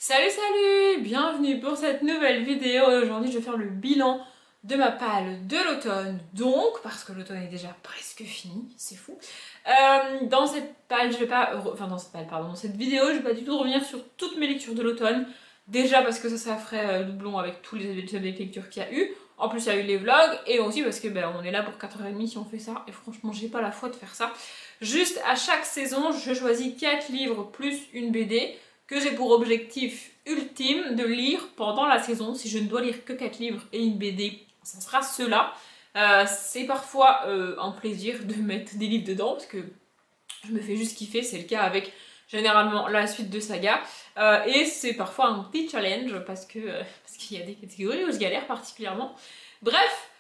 Salut, bienvenue pour cette nouvelle vidéo. Aujourd'hui je vais faire le bilan de ma palle de l'automne, donc parce que l'automne est déjà presque fini, c'est fou. Dans cette palle, je vais pas, enfin dans cette palle, pardon, dans cette vidéo, je vais pas du tout revenir sur toutes mes lectures de l'automne. Déjà parce que ça ferait doublon avec tous les épisodes de lecture qu'il y a eu. En plus il y a eu les vlogs et aussi parce que on est là pour 4h30 si on fait ça et franchement j'ai pas la foi de faire ça. Juste à chaque saison, je choisis 4 livres plus une BD que j'ai pour objectif ultime de lire pendant la saison. Si je ne dois lire que 4 livres et une BD, ça sera cela. C'est parfois un plaisir de mettre des livres dedans parce que je me fais juste kiffer, c'est le cas avec généralement la suite de saga. Et c'est parfois un petit challenge parce qu'il y a des catégories où je galère particulièrement. Bref,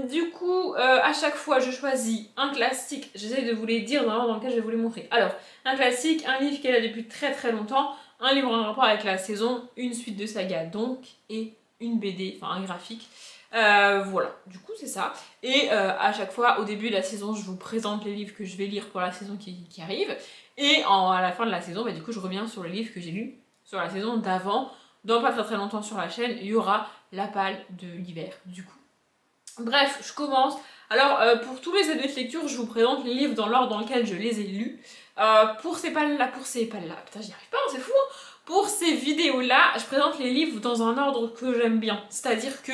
du coup, à chaque fois je choisis un classique, j'essaie de vous les dire dans l'ordre dans lequel je vais vous les montrer. Alors, un classique, un livre qui est là depuis très longtemps, un livre en rapport avec la saison, une suite de saga donc, et une BD, enfin un graphique. Voilà, du coup c'est ça. Et à chaque fois, au début de la saison, je vous présente les livres que je vais lire pour la saison qui arrive. Et à la fin de la saison, du coup je reviens sur les livres que j'ai lus sur la saison d'avant. Dans pas très longtemps sur la chaîne, il y aura la palle de l'hiver, du coup. Bref, je commence. Alors, pour tous les aides de lecture, je vous présente les livres dans l'ordre dans lequel je les ai lus. Pour ces palles-là, putain, j'y arrive pas, c'est fou, hein. Pour ces vidéos-là, je présente les livres dans un ordre que j'aime bien. C'est-à-dire que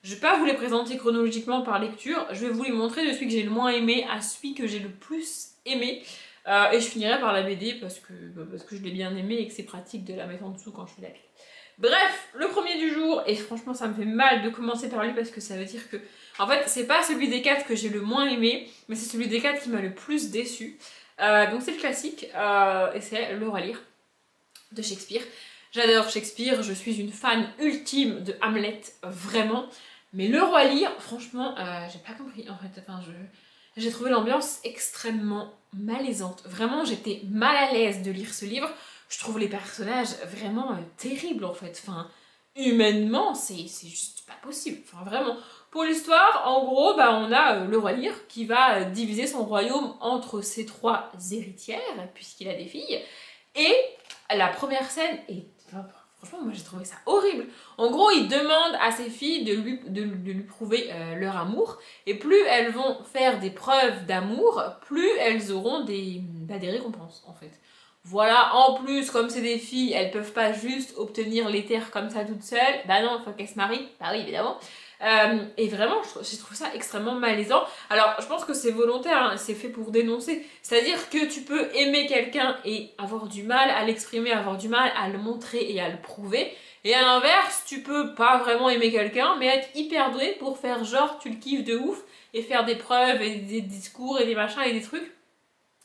je vais pas vous les présenter chronologiquement par lecture, je vais vous les montrer de celui que j'ai le moins aimé à celui que j'ai le plus aimé. Et je finirai par la BD parce que je l'ai bien aimé et que c'est pratique de la mettre en dessous quand je fais la clé. Bref, le premier du jour, et franchement ça me fait mal de commencer par lui parce que ça veut dire que... En fait, c'est pas celui des 4 que j'ai le moins aimé, mais c'est celui des 4 qui m'a le plus déçu. Donc c'est le classique, et c'est Le Roi Lear de Shakespeare. J'adore Shakespeare, je suis une fan ultime de Hamlet, vraiment. Mais Le Roi Lear, franchement, j'ai pas compris en fait, enfin j'ai trouvé l'ambiance extrêmement malaisante. Vraiment, j'étais mal à l'aise de lire ce livre. Je trouve les personnages vraiment terribles en fait. Enfin, humainement, c'est juste pas possible. Enfin, vraiment. Pour l'histoire, en gros, on a le roi Lear qui va diviser son royaume entre ses 3 héritières, puisqu'il a des filles. Et la première scène est... Enfin, franchement, moi j'ai trouvé ça horrible. En gros, il demande à ses filles de lui prouver leur amour. Et plus elles vont faire des preuves d'amour, plus elles auront des récompenses en fait. Voilà, en plus, comme c'est des filles, elles peuvent pas juste obtenir les terres comme ça toutes seules. Bah non, il faut qu'elles se marient. Bah oui, évidemment. Et vraiment, j'ai trouvé ça extrêmement malaisant. Alors, je pense que c'est volontaire, hein, c'est fait pour dénoncer. C'est-à-dire que tu peux aimer quelqu'un et avoir du mal à l'exprimer, avoir du mal à le montrer et à le prouver. Et à l'inverse, tu peux pas vraiment aimer quelqu'un, mais être hyper doué pour faire genre tu le kiffes de ouf et faire des preuves et des discours et des machins et des trucs.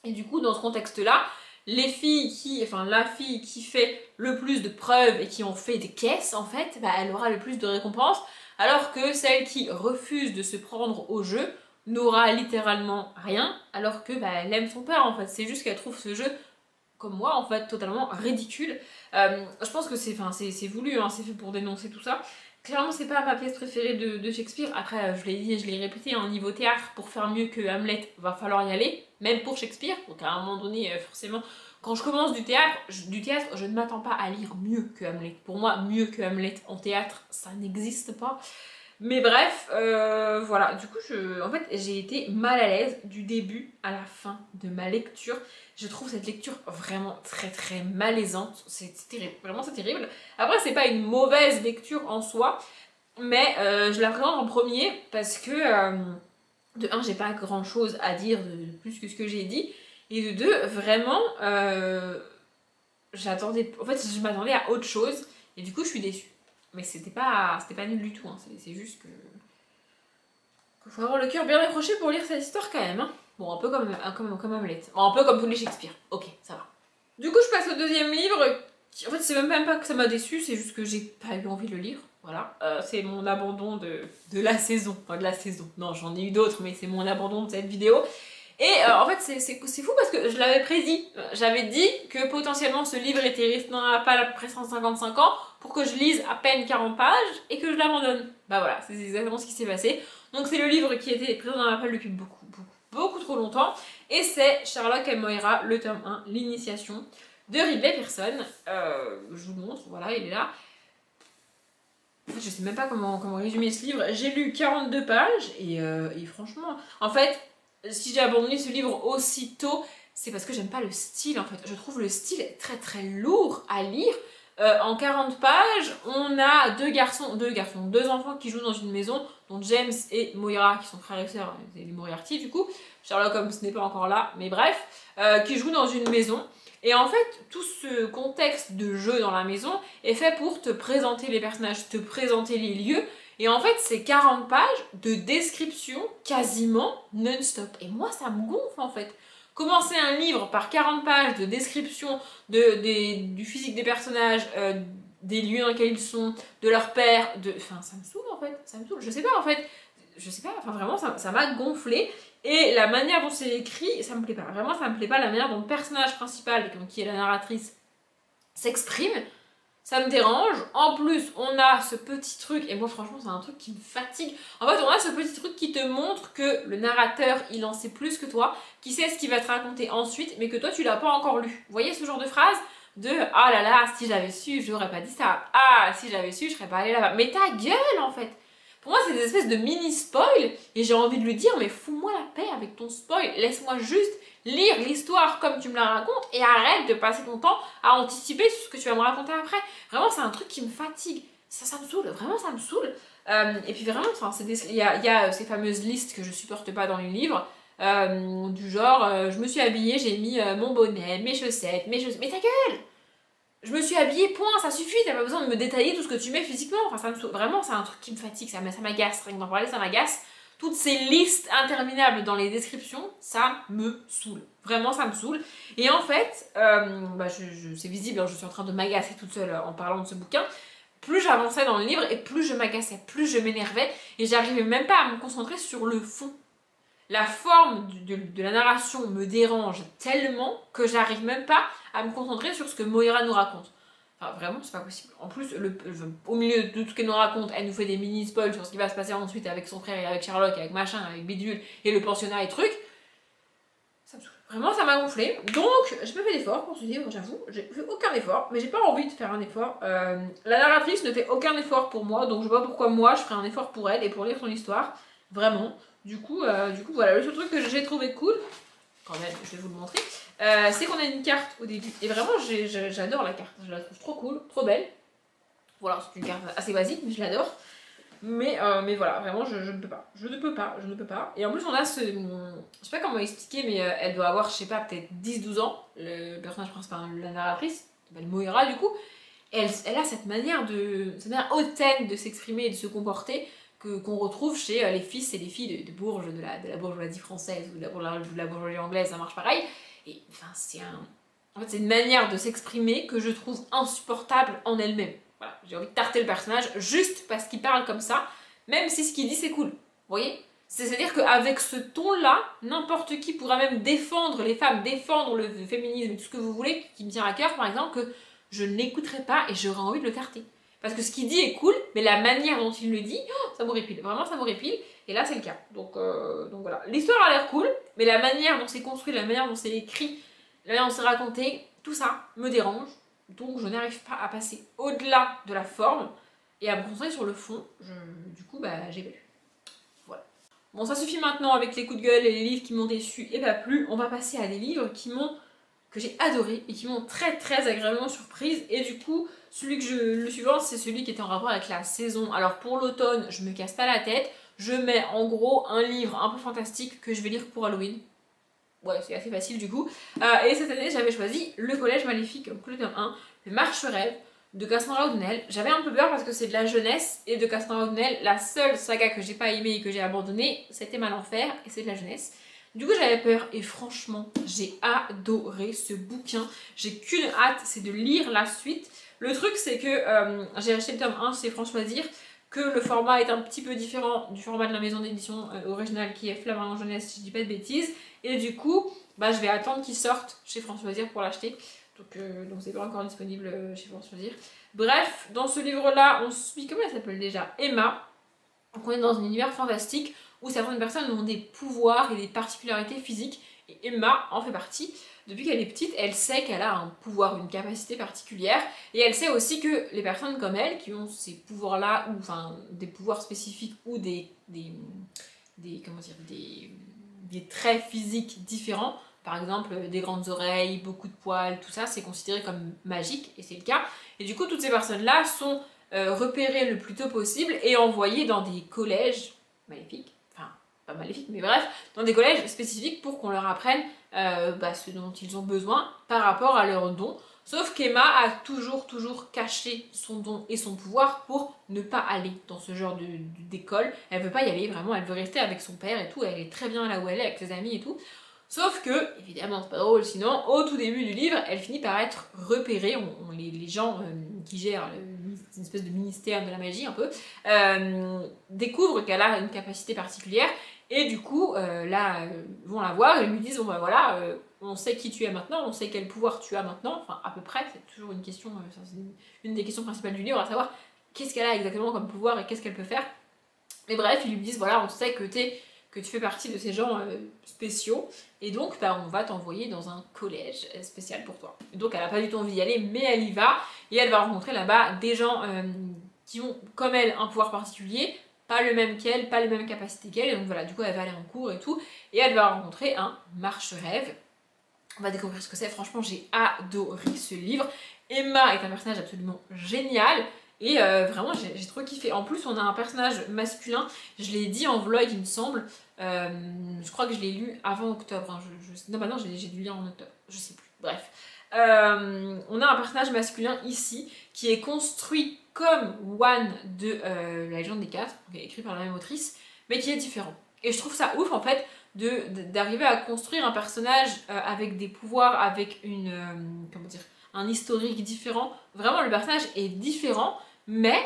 Et du coup, dans ce contexte-là, la fille qui fait le plus de preuves et qui ont fait des caisses, en fait, elle aura le plus de récompenses, alors que celle qui refuse de se prendre au jeu n'aura littéralement rien, alors que elle aime son père, en fait. C'est juste qu'elle trouve ce jeu, comme moi, en fait, totalement ridicule. Je pense que c'est voulu, hein, c'est fait pour dénoncer tout ça. Clairement, c'est pas ma pièce préférée de Shakespeare. Après, je l'ai dit et je l'ai répété, au niveau théâtre, pour faire mieux que Hamlet, va falloir y aller, même pour Shakespeare. Donc à un moment donné, forcément, quand je commence du théâtre, je ne m'attends pas à lire mieux que Hamlet. Pour moi, mieux que Hamlet en théâtre, ça n'existe pas. Mais bref, voilà, du coup, en fait, j'ai été mal à l'aise du début à la fin de ma lecture. Je trouve cette lecture vraiment très malaisante. C'est terrible, vraiment c'est terrible. Après, c'est pas une mauvaise lecture en soi, mais je la présente en premier parce que, de un, j'ai pas grand chose à dire de plus que ce que j'ai dit, et de deux, vraiment, en fait, je m'attendais à autre chose, et du coup, je suis déçue. Mais c'était pas nul du tout, hein. C'est juste que... qu'il faut avoir le cœur bien accroché pour lire cette histoire quand même, hein. Bon, un peu comme Hamlet. Bon, un peu comme tous les Shakespeare. Ok, ça va. Du coup, je passe au deuxième livre. En fait, c'est même pas que ça m'a déçu, c'est juste que j'ai pas eu envie de le lire. Voilà. C'est mon abandon de la saison. Enfin, de la saison. Non, j'en ai eu d'autres, mais c'est mon abandon de cette vidéo. Et en fait, c'est fou parce que je l'avais prédit. J'avais dit que potentiellement ce livre était resté dans la palle à peu près 155 ans pour que je lise à peine 40 pages et que je l'abandonne. Bah voilà, c'est exactement ce qui s'est passé. Donc c'est le livre qui était présent dans la palle depuis beaucoup trop longtemps. Et c'est Sherlock et Moira, le tome 1, l'initiation. de Ridley Pearson. Je vous le montre, voilà, il est là. En fait, je sais même pas comment résumer ce livre. J'ai lu 42 pages et franchement, en fait, si j'ai abandonné ce livre aussitôt, c'est parce que j'aime pas le style en fait. Je trouve le style très très lourd à lire. En 40 pages, on a deux enfants qui jouent dans une maison, dont James et Moira, qui sont frères et sœurs, c'est les Moriarty du coup. Sherlock Holmes n'est pas encore là, mais bref, qui jouent dans une maison. Et en fait, tout ce contexte de jeu dans la maison est fait pour te présenter les personnages, te présenter les lieux. Et en fait, c'est 40 pages de description quasiment non-stop. Et moi, ça me gonfle en fait. Commencer un livre par 40 pages de description du physique des personnages, des lieux dans lesquels ils sont, de leur père, enfin ça me saoule en fait, ça me saoule, je sais pas en fait, je sais pas, enfin vraiment ça m'a gonflé. Et la manière dont c'est écrit, ça me plaît pas, vraiment ça me plaît pas, la manière dont le personnage principal, qui est la narratrice, s'exprime. Ça me dérange. En plus, on a ce petit truc, et moi franchement c'est un truc qui me fatigue. En fait, on a ce petit truc qui te montre que le narrateur, il en sait plus que toi, qui sait ce qu'il va te raconter ensuite, mais que toi tu l'as pas encore lu. Vous voyez ce genre de phrase de « Ah là là, si j'avais su, je n'aurais pas dit ça. Ah, si j'avais su, je serais pas allée là-bas. » Mais ta gueule en fait. Pour moi, c'est des espèces de mini-spoil, et j'ai envie de lui dire « Mais fous-moi la paix avec ton spoil, laisse-moi juste lire l'histoire comme tu me la racontes et arrête de passer ton temps à anticiper sur ce que tu vas me raconter après. » Vraiment, c'est un truc qui me fatigue. Ça me saoule, vraiment ça me saoule. Et puis vraiment, il y a ces fameuses listes que je supporte pas dans les livres, du genre, je me suis habillée, j'ai mis mon bonnet, mes chaussettes. Mais ta gueule! Je me suis habillée, point, ça suffit, t'as pas besoin de me détailler tout ce que tu mets physiquement. Enfin, ça me saoule. Vraiment, c'est un truc qui me fatigue, ça m'agace, rien que d'en parler, ça m'agace. Toutes ces listes interminables dans les descriptions, ça me saoule. Vraiment, ça me saoule. Et en fait, c'est visible, hein, je suis en train de m'agacer toute seule en parlant de ce bouquin. Plus j'avançais dans le livre et plus je m'agaçais, plus je m'énervais. Et j'arrivais même pas à me concentrer sur le fond. La forme de la narration me dérange tellement que j'arrive même pas à me concentrer sur ce que Moira nous raconte. Enfin, vraiment, c'est pas possible. En plus, au milieu de tout ce qu'elle nous raconte, elle nous fait des mini-spoils sur ce qui va se passer ensuite avec son frère et avec Sherlock, avec machin, avec Bidule, et le pensionnat et trucs. Ça me saoule. Vraiment, ça m'a gonflé. Donc, j'ai pas fait d'effort pour ce livre, j'avoue. J'ai fait aucun effort, mais j'ai pas envie de faire un effort. La narratrice ne fait aucun effort pour moi, donc je vois pas pourquoi moi je ferais un effort pour elle et pour lire son histoire. Vraiment. Du coup, voilà. Le seul truc que j'ai trouvé cool, quand même, je vais vous le montrer, c'est qu'on a une carte au début. Et vraiment, j'adore la carte. Je la trouve trop cool, trop belle. Voilà, c'est une carte assez basique, mais je l'adore. Mais voilà, vraiment, je ne peux pas. Je ne peux pas. Et en plus, on a ce... Je sais pas comment expliquer, mais elle doit avoir, je sais pas, peut-être 10-12 ans, le personnage principal, la narratrice, qui s'appelle Moira, du coup. Et elle a cette manière hautaine de s'exprimer et de se comporter qu'on retrouve chez les fils et les filles de Bourges, de la bourgeoisie française ou de la bourgeoisie anglaise, ça marche pareil. Et enfin, en fait, c'est une manière de s'exprimer que je trouve insupportable en elle-même. Voilà, j'ai envie de tarter le personnage juste parce qu'il parle comme ça, même si ce qu'il dit c'est cool. Vous voyez? C'est-à-dire qu'avec ce ton-là, n'importe qui pourra même défendre les femmes, défendre le féminisme, tout ce que vous voulez, qui me tient à cœur, par exemple, que je ne l'écouterai pas et j'aurais envie de le tarter. Parce que ce qu'il dit est cool, mais la manière dont il le dit, ça m'horripile. Vraiment, ça m'horripile. Et là, c'est le cas. Donc voilà. L'histoire a l'air cool, mais la manière dont c'est construit, la manière dont c'est écrit, la manière dont c'est raconté, tout ça me dérange. Donc je n'arrive pas à passer au-delà de la forme et à me concentrer sur le fond. Du coup, j'ai pas lu. Voilà. Bon, ça suffit maintenant avec les coups de gueule et les livres qui m'ont déçu et pas plu. On va passer à des livres que j'ai adoré et qui m'ont très très agréablement surprise. Et du coup, le suivant, c'est celui qui est en rapport avec la saison. Alors pour l'automne, je me casse pas la tête. Je mets en gros un livre un peu fantastique que je vais lire pour Halloween. Ouais, c'est assez facile du coup. Et cette année, j'avais choisi Le Collège Maléfique, donc le tome 1, Le Marche-Rêve de Cassandra O'Donnell. J'avais un peu peur parce que c'est de la jeunesse et de Cassandra O'Donnell, la seule saga que j'ai pas aimée et que j'ai abandonnée, c'était Malenfer et c'est de la jeunesse. Du coup, j'avais peur et franchement, j'ai adoré ce bouquin. J'ai qu'une hâte, c'est de lire la suite. Le truc, c'est que j'ai acheté le tome 1 chez France Loisirs, que le format est un petit peu différent du format de la maison d'édition originale qui est Flammarion Jeunesse, si je dis pas de bêtises. Et du coup, je vais attendre qu'il sorte chez France Loisirs pour l'acheter. Donc c'est pas encore disponible chez France Loisirs. Bref, dans ce livre-là, on suit, comment elle s'appelle déjà, Emma. Donc on est dans un univers fantastique où certaines personnes ont des pouvoirs et des particularités physiques. Et Emma en fait partie. Depuis qu'elle est petite, elle sait qu'elle a un pouvoir, une capacité particulière, et elle sait aussi que les personnes comme elle, qui ont ces pouvoirs-là, ou enfin des pouvoirs spécifiques, ou comment dire, des traits physiques différents, par exemple des grandes oreilles, beaucoup de poils, tout ça, c'est considéré comme magique, et c'est le cas. Et du coup, toutes ces personnes-là sont repérées le plus tôt possible et envoyées dans des collèges maléfiques, enfin pas maléfiques, mais bref, dans des collèges spécifiques pour qu'on leur apprenne ce dont ils ont besoin par rapport à leurs dons. Sauf qu'Emma a toujours caché son don et son pouvoir pour ne pas aller dans ce genre d'école. Elle veut pas y aller, vraiment, elle veut rester avec son père et tout, elle est très bien là où elle est, avec ses amis et tout. Sauf que, évidemment, c'est pas drôle, sinon, au tout début du livre, elle finit par être repérée. Les gens qui gèrent une espèce de ministère de la magie, un peu, découvrent qu'elle a une capacité particulière. Et du coup, vont la voir et lui disent, bon bah voilà, on sait qui tu es maintenant, on sait quel pouvoir tu as maintenant, enfin à peu près, c'est toujours une question, c'est une des questions principales du livre, à savoir qu'est-ce qu'elle a exactement comme pouvoir et qu'est-ce qu'elle peut faire. Mais bref, ils lui disent, voilà, on sait que tu fais partie de ces gens spéciaux, et donc on va t'envoyer dans un collège spécial pour toi. Et donc elle n'a pas du tout envie d'y aller, mais elle y va, et elle va rencontrer là-bas des gens qui ont, comme elle, un pouvoir particulier, pas le même qu'elle, pas les mêmes capacités qu'elle, et donc voilà, du coup elle va aller en cours et tout, et elle va rencontrer un marche-rêve. On va découvrir ce que c'est, franchement j'ai adoré ce livre. Emma est un personnage absolument génial, et vraiment j'ai trop kiffé. En plus on a un personnage masculin, je l'ai dit en vlog il me semble, je crois que je l'ai lu avant octobre, hein. Non bah non j'ai dû lire en octobre, je sais plus, bref. On a un personnage masculin ici qui est construit comme One de La Légende des Quatre, écrit par la même autrice, mais qui est différent. Et je trouve ça ouf en fait d'arriver à construire un personnage avec des pouvoirs, avec comment dire, un historique différent. Vraiment le personnage est différent, mais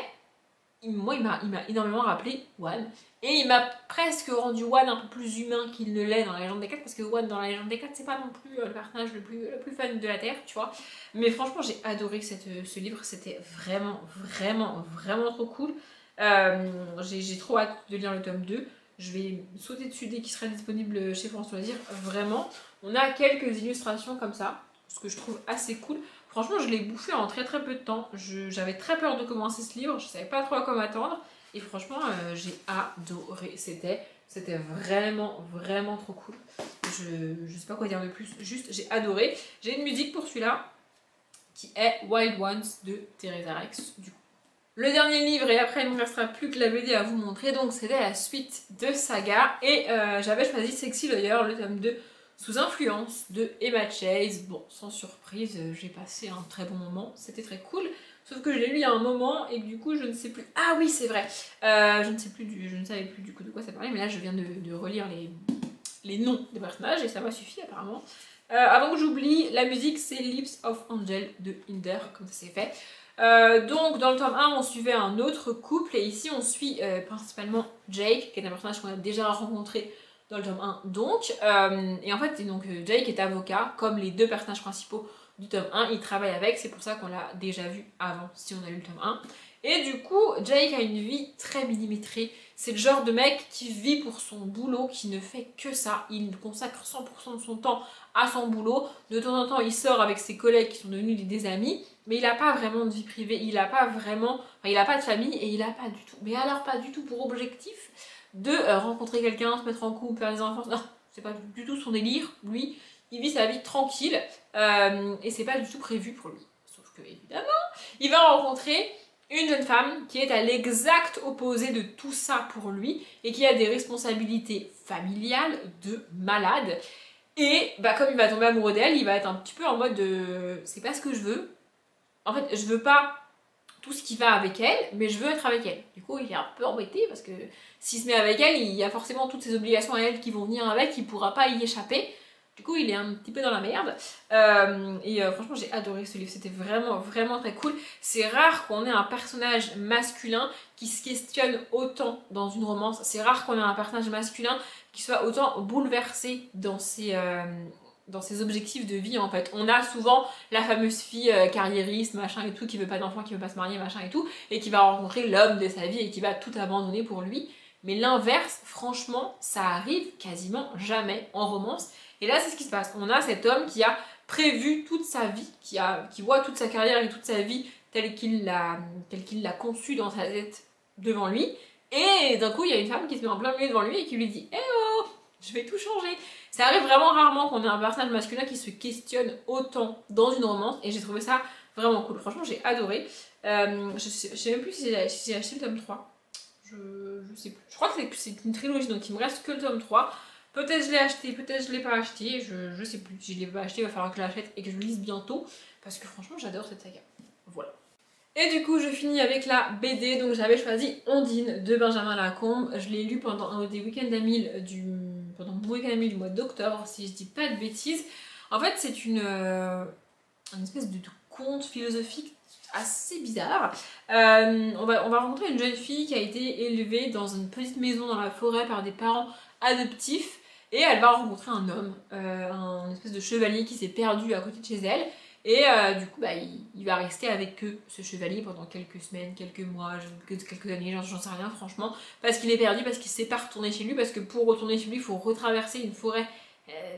moi il m'a énormément rappelé One. Et il m'a presque rendu One un peu plus humain qu'il ne l'est dans La Légende des Quatre, parce que One dans La Légende des Quatre c'est pas non plus le personnage le plus fun de la Terre, tu vois. Mais franchement j'ai adoré ce livre, c'était vraiment trop cool. J'ai trop hâte de lire le tome 2. Je vais sauter dessus dès qu'il sera disponible chez France Loisirs, vraiment. On a quelques illustrations comme ça, ce que je trouve assez cool. Franchement, je l'ai bouffé en très peu de temps. J'avais très peur de commencer ce livre, je savais pas trop à quoi m'attendre. Et franchement, j'ai adoré. C'était vraiment trop cool. Je sais pas quoi dire de plus, juste j'ai adoré. J'ai une musique pour celui-là, qui est Wild Ones de Theresa Rex, du coup. Le dernier livre, et après il ne me restera plus que la BD à vous montrer, donc c'était la suite de Saga, et j'avais choisi Sexy Lawyer, le tome 2, sous influence de Emma Chase. Bon, sans surprise, j'ai passé un très bon moment, c'était très cool, sauf que je l'ai lu il y a un moment, et que du coup je ne sais plus... Ah oui, c'est vrai, je ne savais plus du coup de quoi ça parlait, mais là je viens de relire les noms des personnages, et ça m'a suffi apparemment. Avant que j'oublie, la musique c'est Lips of Angel de Hinder, comme ça c'est fait. Donc dans le tome 1 on suivait un autre couple, et ici on suit principalement Jake, qui est un personnage qu'on a déjà rencontré dans le tome 1 donc, et en fait Jake est avocat comme les deux personnages principaux du tome 1, il travaille avec, c'est pour ça qu'on l'a déjà vu avant si on a lu le tome 1. Et du coup, Jake a une vie très millimétrée. C'est le genre de mec qui vit pour son boulot, qui ne fait que ça. Il consacre 100% de son temps à son boulot. De temps en temps, il sort avec ses collègues qui sont devenus des amis. Mais il n'a pas vraiment de vie privée. Il n'a pas vraiment... Enfin, il n'a pas de famille et il n'a pas du tout... Mais alors pas du tout pour objectif de rencontrer quelqu'un, se mettre en couple, faire des enfants. Non, c'est pas du tout son délire. Lui, il vit sa vie tranquille. Et c'est pas du tout prévu pour lui. Sauf que, évidemment, il va rencontrer une jeune femme qui est à l'exact opposé de tout ça pour lui et qui a des responsabilités familiales de malade. Et comme il va tomber amoureux d'elle, il va être un petit peu en mode c'est pas ce que je veux. En fait, je veux pas tout ce qui va avec elle, mais je veux être avec elle. Du coup, il est un peu embêté parce que s'il se met avec elle, il y a forcément toutes ses obligations à elle qui vont venir avec, il pourra pas y échapper. Du coup, il est un petit peu dans la merde. Franchement, j'ai adoré ce livre. C'était vraiment très cool. C'est rare qu'on ait un personnage masculin qui se questionne autant dans une romance. C'est rare qu'on ait un personnage masculin qui soit autant bouleversé dans ses objectifs de vie, en fait. On a souvent la fameuse fille carriériste, machin et tout, qui veut pas d'enfant, qui veut pas se marier, machin et tout, et qui va rencontrer l'homme de sa vie et qui va tout abandonner pour lui. mais l'inverse, franchement, ça arrive quasiment jamais en romance. Et là, c'est ce qui se passe. On a cet homme qui a prévu toute sa vie, qui voit toute sa carrière et toute sa vie telle qu'il l'a conçue dans sa tête devant lui. Et d'un coup, il y a une femme qui se met en plein milieu devant lui et qui lui dit « Eh oh, je vais tout changer !» Ça arrive vraiment rarement qu'on ait un personnage masculin qui se questionne autant dans une romance, et j'ai trouvé ça vraiment cool. Franchement, j'ai adoré. Je sais même plus si j'ai acheté le tome 3. Je sais plus. Je crois que c'est une trilogie, donc il me reste que le tome 3. Peut-être je l'ai acheté, peut-être je l'ai pas acheté, je sais plus. Si je l'ai pas acheté, il va falloir que je l'achète et que je le lise bientôt, parce que franchement, j'adore cette saga. Voilà. Et du coup, je finis avec la BD, donc j'avais choisi Ondine de Benjamin Lacombe. Je l'ai lu pendant un des week-ends à 1000 pendant mon week-end à 1000 du mois d'octobre, si je dis pas de bêtises. En fait, c'est une espèce de conte philosophique assez bizarre. On va rencontrer une jeune fille qui a été élevée dans une petite maison dans la forêt par des parents adoptifs, et elle va rencontrer un homme, un espèce de chevalier qui s'est perdu à côté de chez elle. Et du coup, il va rester avec eux, ce chevalier, pendant quelques semaines, quelques mois, quelques années, j'en sais rien franchement, parce qu'il est perdu, parce qu'il ne sait pas retourner chez lui, parce que pour retourner chez lui, il faut retraverser une forêt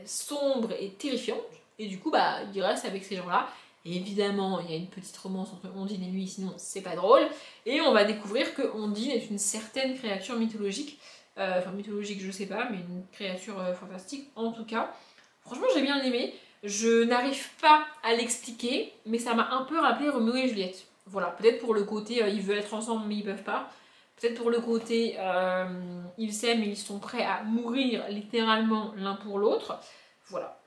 sombre et terrifiante, et du coup, il reste avec ces gens-là. Et évidemment, il y a une petite romance entre Ondine et lui, sinon c'est pas drôle, et on va découvrir que Ondine est une certaine créature mythologique, enfin mythologique je sais pas, mais une créature fantastique en tout cas. Franchement, j'ai bien aimé. Je n'arrive pas à l'expliquer, mais ça m'a un peu rappelé Roméo et Juliette. Voilà, peut-être pour le côté ils veulent être ensemble mais ils peuvent pas. Peut-être pour le côté ils s'aiment et ils sont prêts à mourir littéralement l'un pour l'autre. Voilà,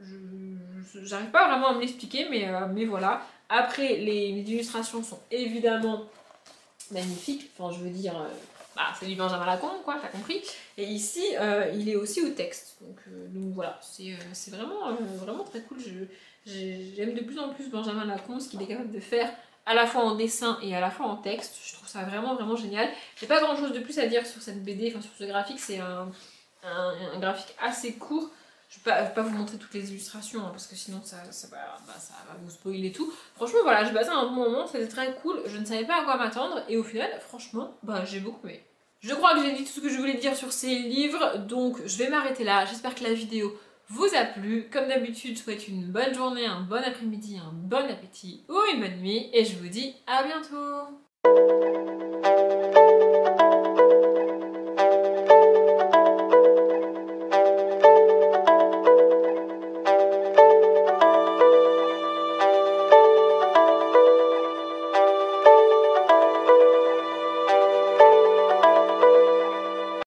j'arrive pas vraiment à me l'expliquer, mais voilà. Après, les illustrations sont évidemment magnifiques. Enfin, je veux dire, c'est du Benjamin Lacombe, quoi, t'as compris. Et ici, il est aussi au texte. Donc voilà, c'est vraiment, vraiment très cool. J'aime de plus en plus Benjamin Lacombe, ce qu'il est capable de faire à la fois en dessin et à la fois en texte. Je trouve ça vraiment, vraiment génial. J'ai pas grand chose de plus à dire sur cette BD, enfin sur ce graphique. C'est un graphique assez court. Je vais pas vous montrer toutes les illustrations, hein, parce que sinon ça va vous spoiler tout. Franchement, voilà, j'ai passé un bon moment, c'était très cool. Je ne savais pas à quoi m'attendre, et au final, franchement, j'ai beaucoup aimé. Je crois que j'ai dit tout ce que je voulais dire sur ces livres, donc je vais m'arrêter là. J'espère que la vidéo vous a plu. Comme d'habitude, je souhaite une bonne journée, un bon après-midi, un bon appétit ou une bonne nuit, et je vous dis à bientôt.